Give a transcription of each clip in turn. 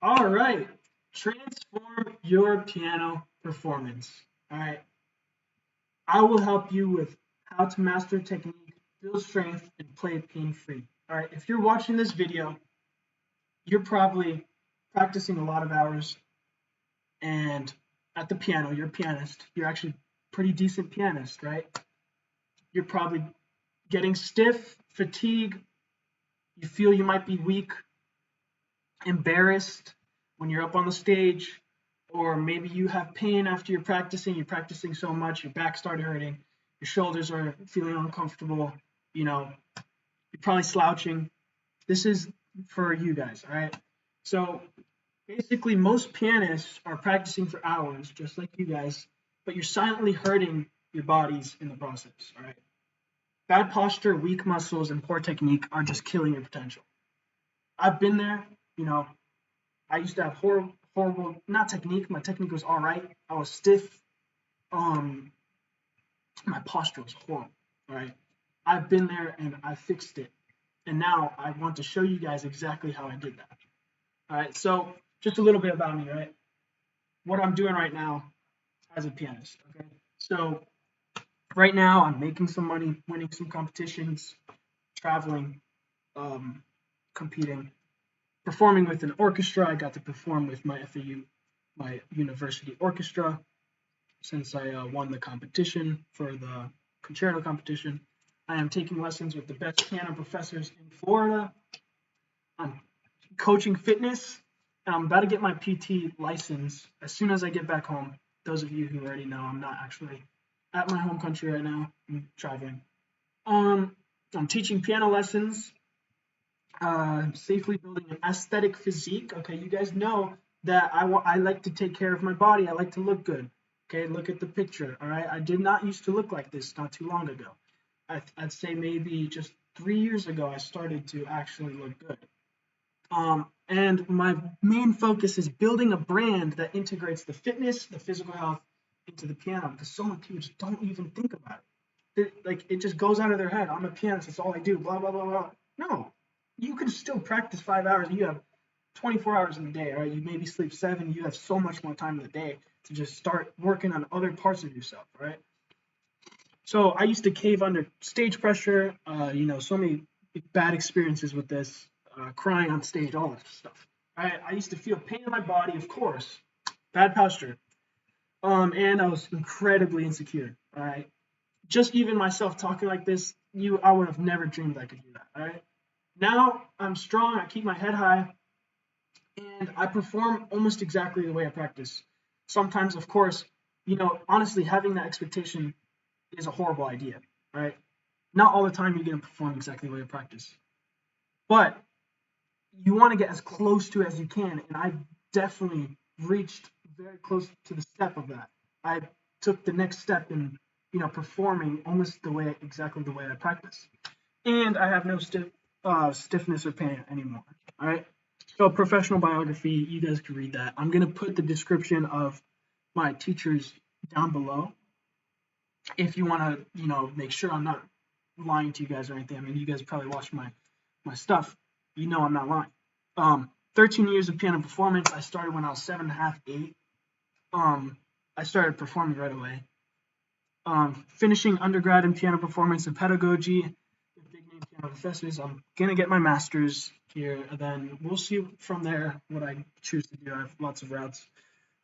All right. Transform your piano performance. All right. I will help you with how to master technique, build strength, and play pain-free. All right. If you're watching this video, you're probably practicing a lot of hours and at the piano, you're a pianist. You're actually a pretty decent pianist, right? You're probably getting stiff, fatigue. You feel you might be weak, embarrassed when you're up on the stage, or maybe you have pain after you're practicing so much, your back started hurting, your shoulders are feeling uncomfortable, you know, you're probably slouching. This is for you guys, all right? So basically, most pianists are practicing for hours, just like you guys, but you're silently hurting your bodies in the process, all right? Bad posture, weak muscles, and poor technique are just killing your potential. I've been there, you know, I used to have horrible, not technique. My technique was all right. I was stiff. Um, my posture was horrible. All right. I've been there and I fixed it. And now I want to show you guys exactly how I did that. All right. So just a little bit about me, right? What I'm doing right now as a pianist. Okay. So right now I'm making some money, winning some competitions, traveling, competing, performing with an orchestra. I got to perform with my FAU, my university orchestra, since I won the competition for the concerto competition. I am taking lessons with the best piano professors in Florida. I'm coaching fitness, and I'm about to get my PT license as soon as I get back home. Those of you who already know, I'm not actually at my home country right now. I'm traveling. I'm teaching piano lessons, safely building an aesthetic physique. Okay, you guys know that I like to take care of my body. I like to look good. Okay, look at the picture. All right, I did not used to look like this not too long ago. I'd say maybe just 3 years ago I started to actually look good. And my main focus is building a brand that integrates the fitness, the physical health into the piano, because so many people just don't even think about it. Like it just goes out of their head. I'm a pianist. That's all I do. Blah blah blah blah. No, you can still practice 5 hours. You have 24 hours in the day, right? You maybe sleep 7. You have so much more time in the day to just start working on other parts of yourself, right? So I used to cave under stage pressure. So many bad experiences with this, crying on stage, all this stuff. I used to feel pain in my body, of course, bad posture, and I was incredibly insecure. All right, just even myself talking like this, I would have never dreamed I could do that. All right, now I'm strong. I keep my head high, and I perform almost exactly the way I practice. Sometimes, of course, honestly, having that expectation is a horrible idea, right? Not all the time you're going to perform exactly the way you practice, but you want to get as close to it as you can. And I definitely reached very close to the step of that. I took the next step in, performing almost exactly the way I practice. And I have no stiffness or pain anymore. All right. So professional biography, you guys can read that. I'm going to put the description of my teachers down below if you want to, make sure I'm not lying to you guys or anything. I mean, you guys probably watch my stuff. I'm not lying. 13 years of piano performance. I started when I was 7.5, 8. I started performing right away. Finishing undergrad in piano performance and pedagogy with big name piano professors. I'm gonna get my master's here, and then we'll see from there what I choose to do. I have lots of routes.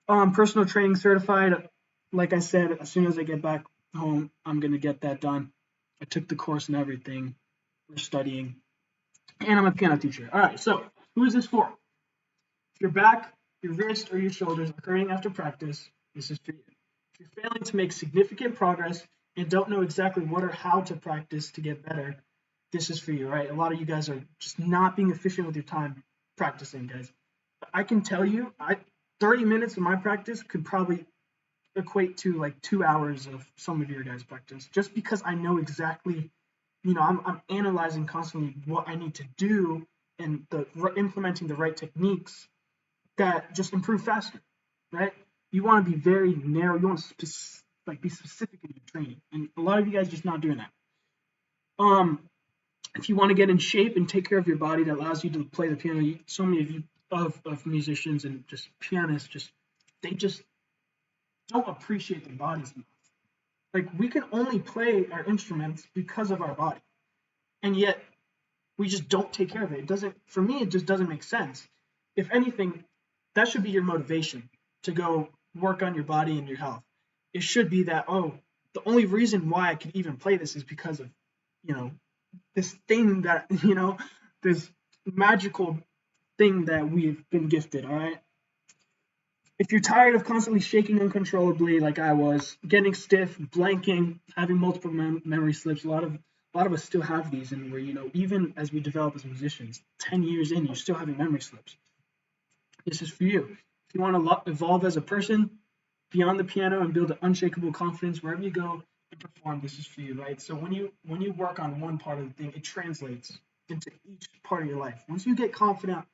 Personal training certified. Like I said, as soon as I get back home, I'm gonna get that done. I took the course and everything. We're studying, and I'm a piano teacher. All right, so who is this for? If your back, your wrist, or your shoulders are hurting after practice, this is for you. If you're failing to make significant progress and don't know exactly what or how to practice to get better, this is for you, right? A lot of you guys are just not being efficient with your time practicing, guys. I can tell you, 30 minutes of my practice could probably equate to like 2 hours of some of your guys' practice, just because I know exactly, I'm analyzing constantly what I need to do and implementing the right techniques that just improve faster, right? You want to be very narrow. You want to be specific in your training, and a lot of you guys just not doing that. If you want to get in shape and take care of your body, that allows you to play the piano. So many of you of musicians and just pianists, they just don't appreciate their bodies enough. Like we can only play our instruments because of our body, and yet we just don't take care of it. It doesn't, for me, it just doesn't make sense. If anything, that should be your motivation to go work on your body and your health. It should be that, oh, the only reason why I could even play this is because of, you know, this thing that, this magical thing that we've been gifted, all right? If you're tired of constantly shaking uncontrollably, like I was, getting stiff, blanking, having multiple memory slips, a lot of us still have these, and where even as we develop as musicians, 10 years in, you're still having memory slips. This is for you. If you want to evolve as a person beyond the piano and build an unshakable confidence wherever you go and perform, this is for you, right? So when you work on one part of the thing, it translates into each part of your life. Once you get confident,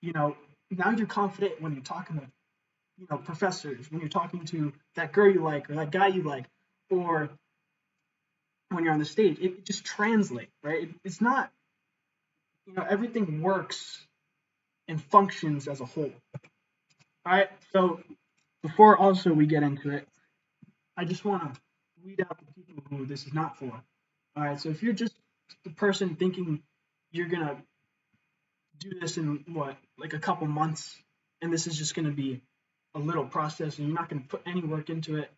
now you're confident when you're talking to professors, when you're talking to that girl you like or that guy you like, or when you're on the stage, it just translates, right? It's not, everything works and functions as a whole. All right. So before also we get into it, I just want to weed out the people who this is not for. All right. So if you're just the person thinking you're gonna do this in like a couple months, and this is just gonna be a little process, and you're not gonna put any work into it,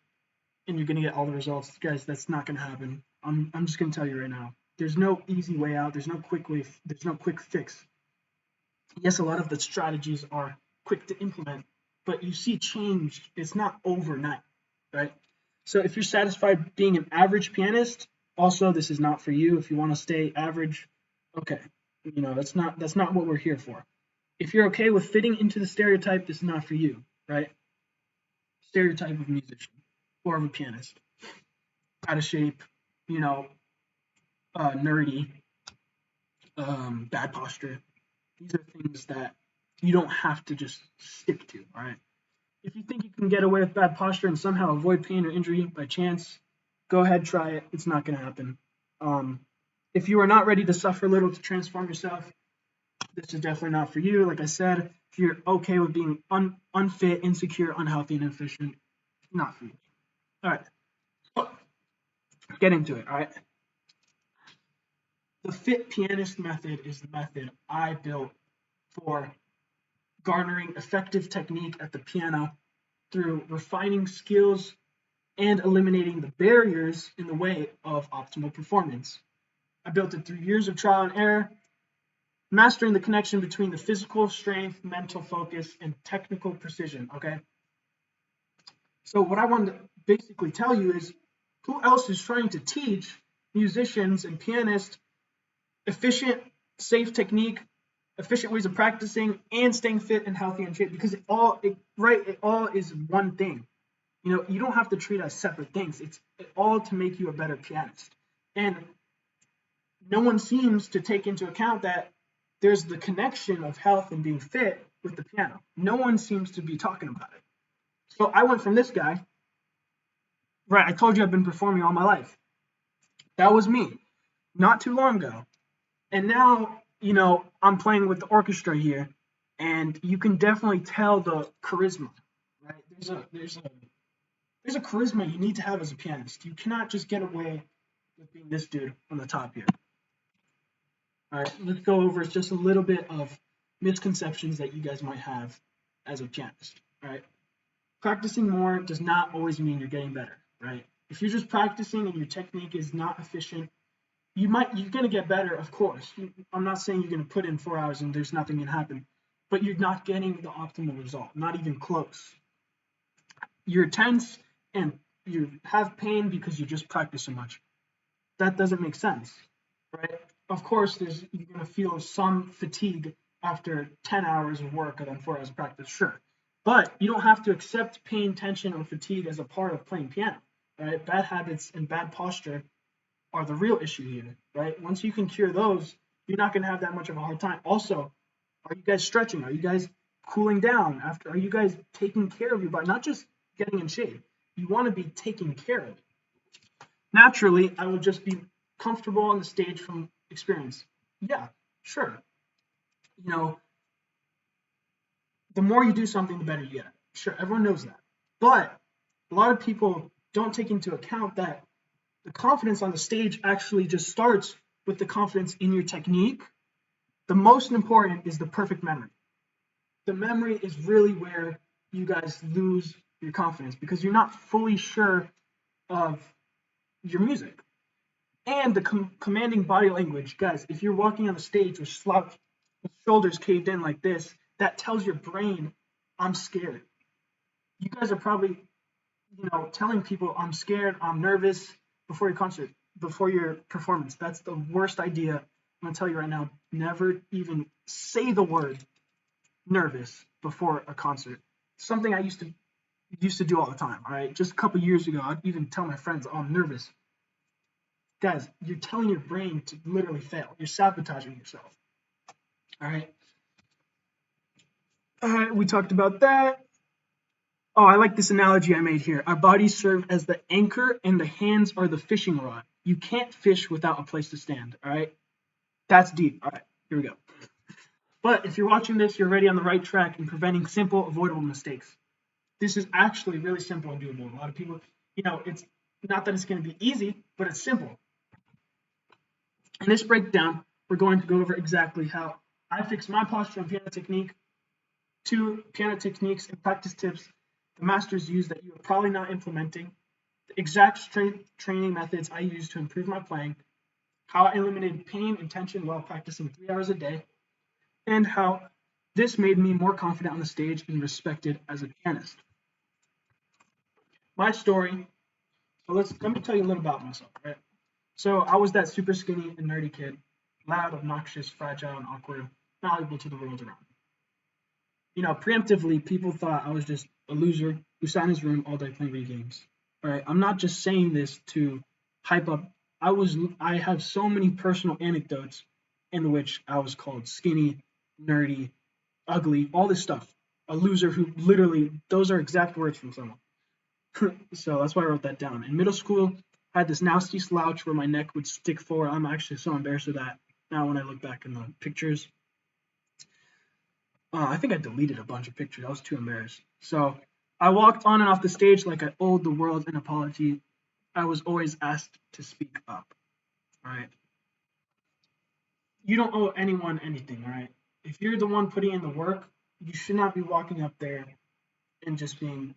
and you're gonna get all the results, guys, that's not gonna happen. I'm just gonna tell you right now. There's no easy way out. There's no quick way. There's no quick fix. Yes, a lot of the strategies are quick to implement, but you see change. It's not overnight, right? So if you're satisfied being an average pianist, also this is not for you. If you want to stay average, okay, that's not what we're here for. If you're okay with fitting into the stereotype, this is not for you, right? Stereotype of a musician or of a pianist, out of shape, nerdy, bad posture. These are things that you don't have to just stick to, all right? If you think you can get away with bad posture and somehow avoid pain or injury by chance, go ahead, try it. It's not going to happen. If you are not ready to suffer a little to transform yourself, this is definitely not for you. Like I said, if you're okay with being unfit, insecure, unhealthy, and inefficient, not for you. All right, so get into it. All right. The fit pianist method is the method I built for garnering effective technique at the piano through refining skills and eliminating the barriers in the way of optimal performance. I built it through years of trial and error, mastering the connection between the physical strength, mental focus, and technical precision, okay? So what I wanted to basically tell you is, who else is trying to teach musicians and pianists efficient, safe technique, efficient ways of practicing, and staying fit and healthy and shape? Because it all is one thing. You don't have to treat it as separate things. It's all to make you a better pianist. And no one seems to take into account that there's the connection of health and being fit with the piano. No one seems to be talking about it. So I went from this guy, right? I told you I've been performing all my life. That was me, not too long ago. And now, I'm playing with the orchestra here, and you can definitely tell the charisma, right? There's a charisma you need to have as a pianist. You cannot just get away with being this dude on the top here. All right, let's go over just a little bit of misconceptions that you guys might have as a pianist. All right, practicing more does not always mean you're getting better, right? If you're just practicing and your technique is not efficient, you're going to get better, of course. I'm not saying you're going to put in 4 hours and there's nothing going to happen, but you're not getting the optimal result, not even close. You're tense and you have pain because you just practice so much. That doesn't make sense, right? Of course, you're going to feel some fatigue after 10 hours of work and then 4 hours of practice, sure. But you don't have to accept pain, tension, or fatigue as a part of playing piano, right? Bad habits and bad posture are the real issue here, right? Once you can cure those, you're not going to have that much of a hard time. Also, are you guys stretching? Are you guys cooling down after? Are you guys taking care of your body? Not just getting in shape. You want to be taking care of it. Naturally, I will just be comfortable on the stage from experience. Yeah, sure. the more you do something, the better you get. Sure, everyone knows that. But a lot of people don't take into account that the confidence on the stage actually just starts with the confidence in your technique. The most important is the perfect memory. The memory is really where you guys lose your confidence because you're not fully sure of your music. And the commanding body language, guys, if you're walking on the stage with slouch, with shoulders caved in like this, that tells your brain, I'm scared. You guys are probably, telling people I'm scared, I'm nervous before your concert, before your performance. That's the worst idea. I'm gonna tell you right now, never even say the word nervous before a concert. Something I used to do all the time. All right, just a couple years ago, I'd even tell my friends, oh, I'm nervous. Guys, you're telling your brain to literally fail. You're sabotaging yourself. All right. All right, we talked about that. Oh, I like this analogy I made here. Our bodies serve as the anchor and the hands are the fishing rod. You can't fish without a place to stand. All right. That's deep. All right, here we go. But if you're watching this, you're already on the right track in preventing simple, avoidable mistakes. This is actually really simple and doable. A lot of people, it's not that it's going to be easy, but it's simple. In this breakdown, we're going to go over exactly how I fix my posture and piano technique, 2 piano techniques and practice tips the masters use that you are probably not implementing, the exact strength training methods I use to improve my playing, how I eliminated pain and tension while practicing 3 hours a day, and how this made me more confident on the stage and respected as a pianist. My story. So let me tell you a little about myself, right? So I was that super skinny and nerdy kid, loud, obnoxious, fragile, and awkward, valuable to the world around me. Preemptively, people thought I was just a loser who sat in his room all day playing video games. All right, I'm not just saying this to hype up. I have so many personal anecdotes in which I was called skinny, nerdy, ugly, all this stuff. A loser who literally, those are exact words from someone. So that's why I wrote that down. In middle school, I had this nasty slouch where my neck would stick forward. I'm actually so embarrassed of that now when I look back in the pictures. I think I deleted a bunch of pictures. I was too embarrassed. So I walked on and off the stage like I owed the world an apology. I was always asked to speak up. All right. You don't owe anyone anything. All right. If you're the one putting in the work, you should not be walking up there and just being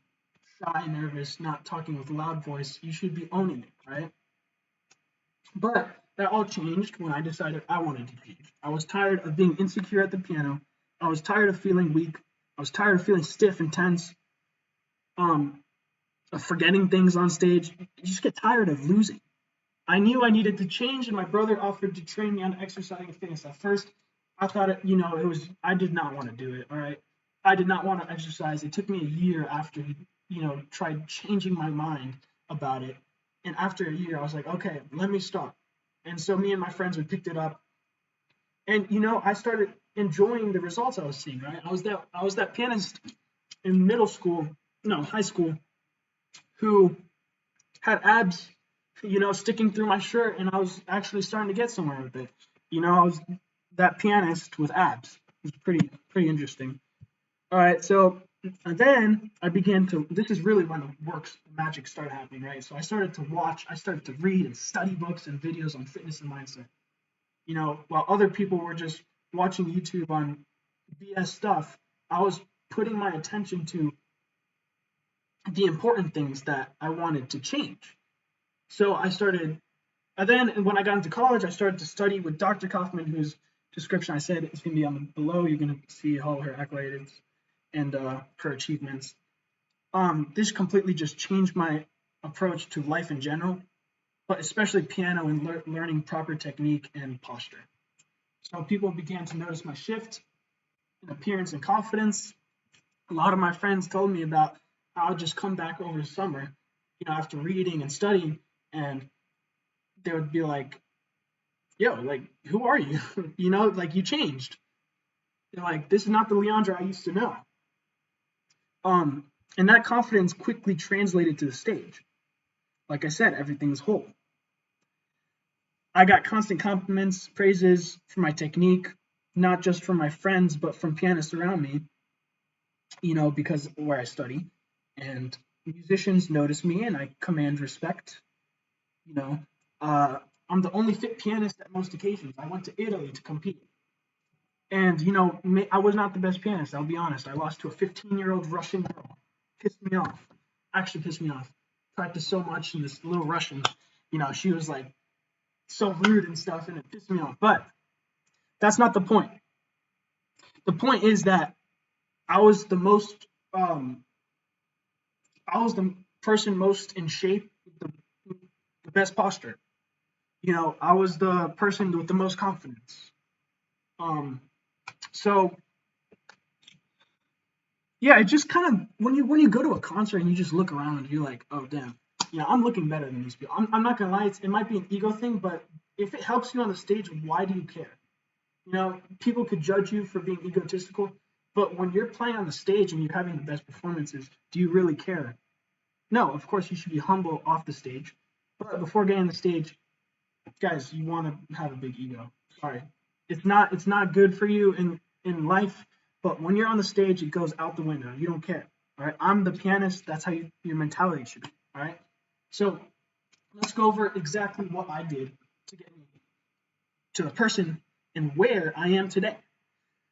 shy, nervous, not talking with a loud voice. You should be owning it, right? But that all changed when I decided I wanted to change. I was tired of being insecure at the piano. I was tired of feeling weak. I was tired of feeling stiff and tense. Of forgetting things on stage. You just get tired of losing. I knew I needed to change, and my brother offered to train me on exercising and fitness. At first, I thought it was. I did not want to do it. All right, I did not want to exercise. It took me a year after he, tried changing my mind about it. And after a year, I was like, okay, let me start. And so me and my friends, we picked it up, and I started enjoying the results I was seeing. Right, I was that pianist in middle school, no, high school, who had abs, sticking through my shirt, and I was actually starting to get somewhere with it. I was that pianist with abs. It was pretty interesting. All right, so then I began to. This is really when the magic started happening, right? So I started to watch, I started to read and study books and videos on fitness and mindset. While other people were just watching YouTube on BS stuff, I was putting my attention to the important things that I wanted to change. So I started, and then when I got into college, I started to study with Dr. Kaufman, whose description I said is going to be on the below. You're going to see all her accolades and her achievements. This completely just changed my approach to life in general, but especially piano and learning proper technique and posture. So people began to notice my shift in appearance and confidence. A lot of my friends told me about how I'd just come back over the summer, after reading and studying, and they would be like, yo, like, who are you? Like, you changed. They're like, this is not the Leandra I used to know. And that confidence quickly translated to the stage. Like I said, everything's whole. I got constant compliments, praises for my technique, not just from my friends, but from pianists around me. because where I study, and musicians notice me and I command respect. You know, uh, I'm the only fit pianist at most occasions. I went to Italy to compete. And, I was not the best pianist, I'll be honest. I lost to a 15-year-old Russian girl. Pissed me off. Actually pissed me off. Practiced so much, and this little Russian, she was like so rude and stuff, and it pissed me off. But that's not the point. The point is that I was the most, I was the person most in shape, the best posture. I was the person with the most confidence. Um, so yeah, it just kind of when you go to a concert and you just look around, you're like, oh damn, I'm looking better than these people. I'm not gonna lie, it might be an ego thing, but if it helps you on the stage, why do you care? People could judge you for being egotistical, but when you're playing on the stage and you're having the best performances, do you really care? No, of course you should be humble off the stage, but before getting on the stage, guys, you want to have a big ego. Sorry, it's not good for you in life. But when you're on the stage, it goes out the window. You don't care. All right. I'm the pianist. That's how your mentality should be. All right. So let's go over exactly what I did to get me to the person and where I am today.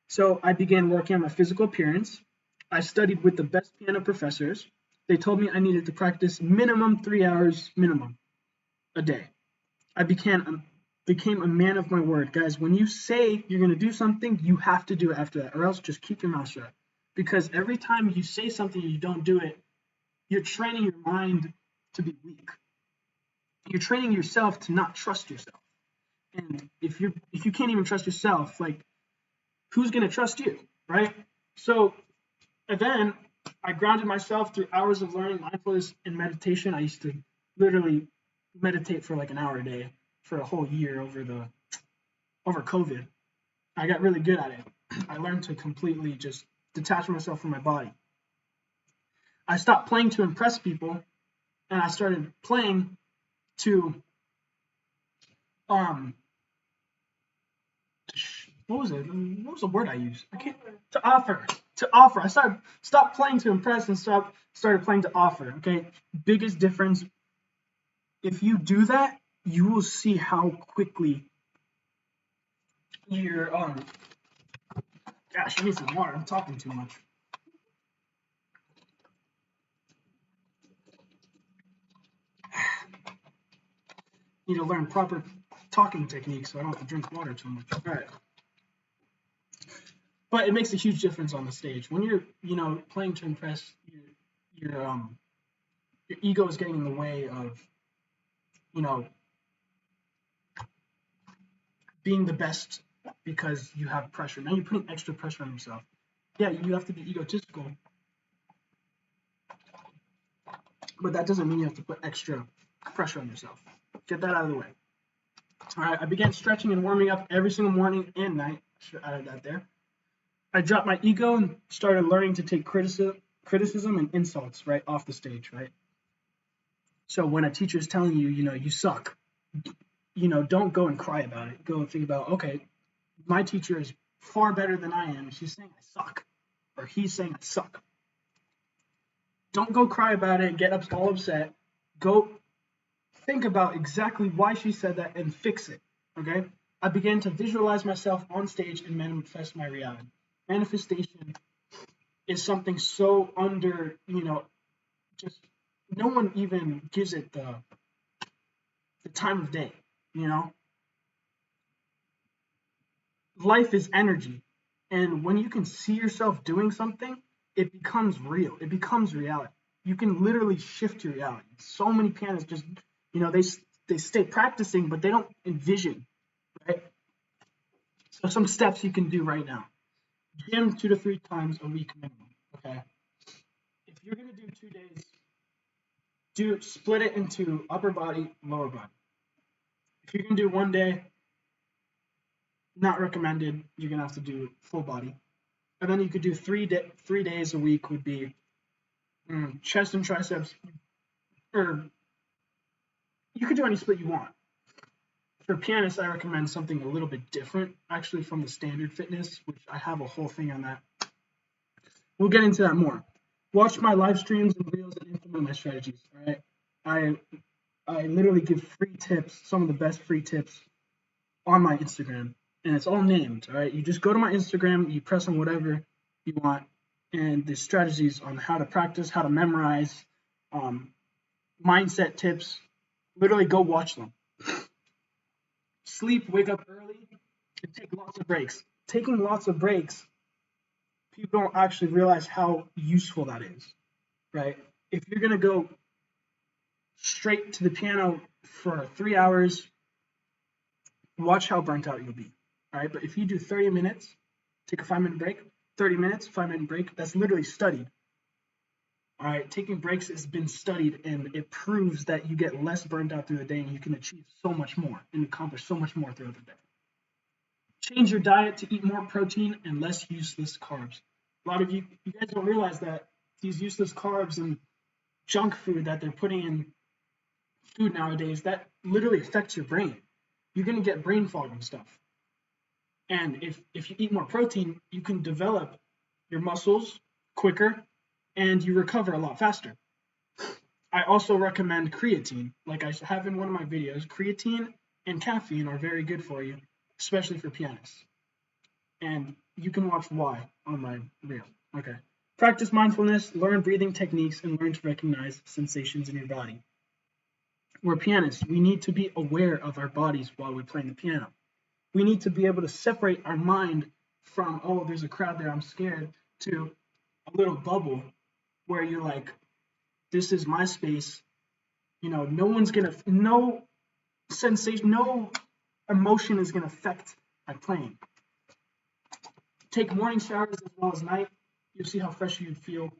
So I began working on my physical appearance. I studied with the best piano professors. They told me I needed to practice minimum 3 hours minimum a day. I became a man of my word, guys. When you say you're going to do something, you have to do it after that, or else just keep your mouth shut. Because every time you say something and you don't do it, you're training your mind to be weak. You're training yourself to not trust yourself. And if you can't even trust yourself, like who's going to trust you, right? So and then I grounded myself through hours of learning mindfulness and meditation. I used to literally meditate for like an hour a day for a whole year over COVID. I got really good at it. I learned to completely just detach myself from my body. I stopped playing to impress people, and I started playing to um what was it? What was the word I used? I can't to offer. To offer. I stopped playing to impress and started playing to offer. Okay. Biggest difference. If you do that, you will see how quickly you're gosh, I need some water. I'm talking too much. Need to learn proper talking techniques so I don't have to drink water too much. All right. But it makes a huge difference on the stage when you're, playing to impress. Your your ego is getting in the way of, you know, being the best because you have pressure. Now you're putting extra pressure on yourself. Yeah, you have to be egotistical, but that doesn't mean you have to put extra pressure on yourself. Get that out of the way. All right, I began stretching and warming up every single morning and night. Should have added that there. I dropped my ego and started learning to take criticism and insults right off the stage, right? So when a teacher is telling you, you suck, don't go and cry about it. Go and think about, okay, my teacher is far better than I am. She's saying I suck, or he's saying I suck. Don't go cry about it, get all upset. Go think about exactly why she said that and fix it. Okay? I began to visualize myself on stage and manifest my reality. Manifestation is something so under, just no one even gives it the time of day, you know? Life is energy. And when you can see yourself doing something, it becomes real. It becomes reality. You can literally shift your reality. So many pianists just, they stay practicing, but they don't envision, right? So some steps you can do right now. Gym 2 to 3 times a week minimum. Okay. If you're gonna do 2 days, split it into upper body, lower body. If you're gonna do one day, not recommended. You're gonna have to do full body, and then you could do 3 days a week would be chest and triceps, or you could do any split you want. For pianists, I recommend something a little bit different, actually, from the standard fitness, which I have a whole thing on that. we'll get into that more. Watch my live streams and reels and implement my strategies. All right. I I literally give free tips, some of the best free tips on my Instagram, and it's all named. All right. You just go to my Instagram, you press on whatever you want, and there's strategies on how to practice, how to memorize, um, mindset tips. Literally go watch them. Sleep, wake up early, and take lots of breaks. Taking lots of breaks, people don't actually realize how useful that is, right? If you're gonna go straight to the piano for 3 hours, watch how burnt out you'll be. All right, but if you do 30 minutes, take a 5 minute break, 30 minutes, 5 minute break, that's literally studied. All right, taking breaks has been studied and it proves that you get less burned out through the day and you can achieve so much more and accomplish so much more throughout the day. Change your diet to eat more protein and less useless carbs. A lot of you guys don't realize that these useless carbs and junk food that they're putting in food nowadays, that literally affects your brain. You're going to get brain fog and stuff. And if you eat more protein, you can develop your muscles quicker and you recover a lot faster. I also recommend creatine. Like I have in one of my videos, creatine and caffeine are very good for you, especially for pianists. And you can watch why on my reel. Okay. Practice mindfulness, learn breathing techniques, and learn to recognize sensations in your body. We're pianists. We need to be aware of our bodies while we're playing the piano. We need to be able to separate our mind from, oh, there's a crowd there, I'm scared, to a little bubble where you're like, this is my space. You know, no sensation, no emotion is gonna affect my playing. Take morning showers as well as night. You'll see how fresh you'd feel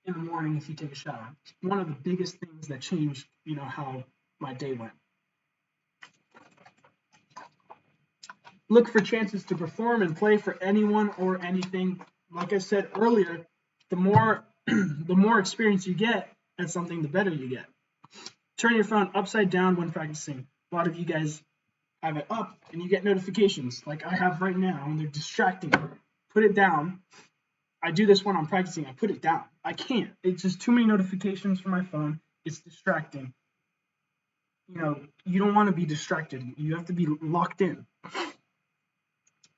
in the morning if you take a shower. It's one of the biggest things that changed, how my day went. Look for chances to perform and play for anyone or anything. Like I said earlier, the more the more experience you get at something, the better you get. Turn your phone upside down when practicing. A lot of you guys have it up and you get notifications like I have right now and they're distracting me. Put it down. I do this when I'm practicing. I put it down. I can't. It's just too many notifications from my phone. It's distracting. You don't want to be distracted. You have to be locked in.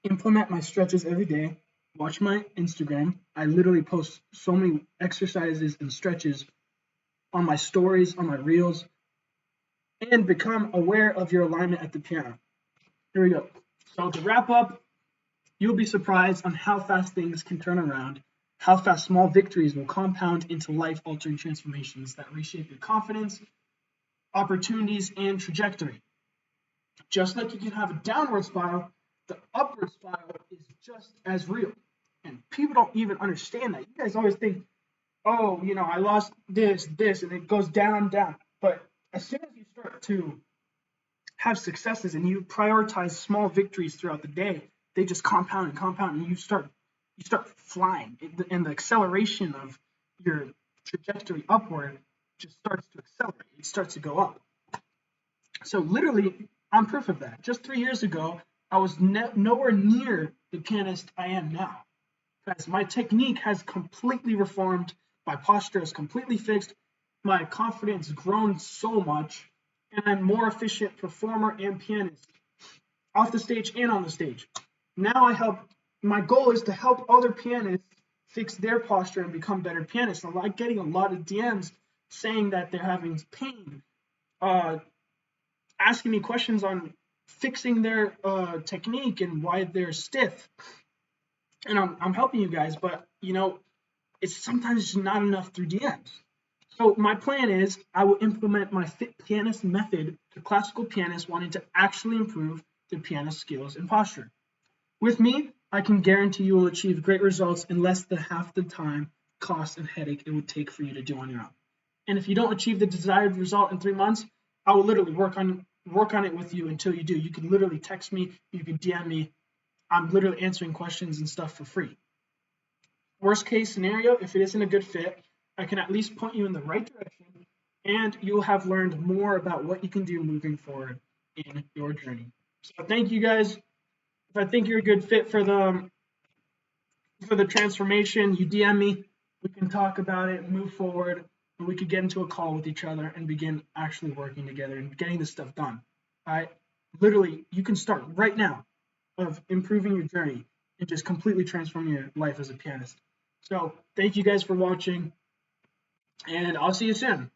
Implement my stretches every day. Watch my Instagram. I literally post so many exercises and stretches on my stories, on my reels, and become aware of your alignment at the piano. Here we go. So to wrap up, you'll be surprised on how fast things can turn around, how fast small victories will compound into life-altering transformations that reshape your confidence, opportunities, and trajectory. Just like you can have a downward spiral, the upward spiral is just as real. And people don't even understand that. You guys always think, oh, I lost this, and it goes down, down. But as soon as you start to have successes and you prioritize small victories throughout the day, they just compound and compound, and you start flying. And the acceleration of your trajectory upward just starts to accelerate. It starts to go up. So literally, I'm proof of that. Just 3 years ago, I was nowhere near the pianist I am now. Guys, my technique has completely reformed. My posture is completely fixed. My confidence grown so much, and I'm more efficient performer and pianist, off the stage and on the stage. Now my goal is to help other pianists fix their posture and become better pianists. I'm like getting a lot of DMs saying that they're having pain, asking me questions on fixing their technique and why they're stiff. And I'm helping you guys, but it's sometimes not enough through DMs. So my plan is I will implement my Fit Pianist method to classical pianists wanting to actually improve their piano skills and posture. With me, I can guarantee you will achieve great results in less than half the time, cost, and headache it would take for you to do on your own. And if you don't achieve the desired result in 3 months, I will literally work on it with you until you do. You can literally text me, you can DM me. I'm literally answering questions and stuff for free. Worst case scenario, if it isn't a good fit, I can at least point you in the right direction, and you'll have learned more about what you can do moving forward in your journey. So thank you guys. If I think you're a good fit for for the transformation, you DM me. We can talk about it, move forward, and we could get into a call with each other and begin actually working together and getting this stuff done. All right, literally, you can start right now of improving your journey and just completely transforming your life as a pianist. So thank you guys for watching, and I'll see you soon.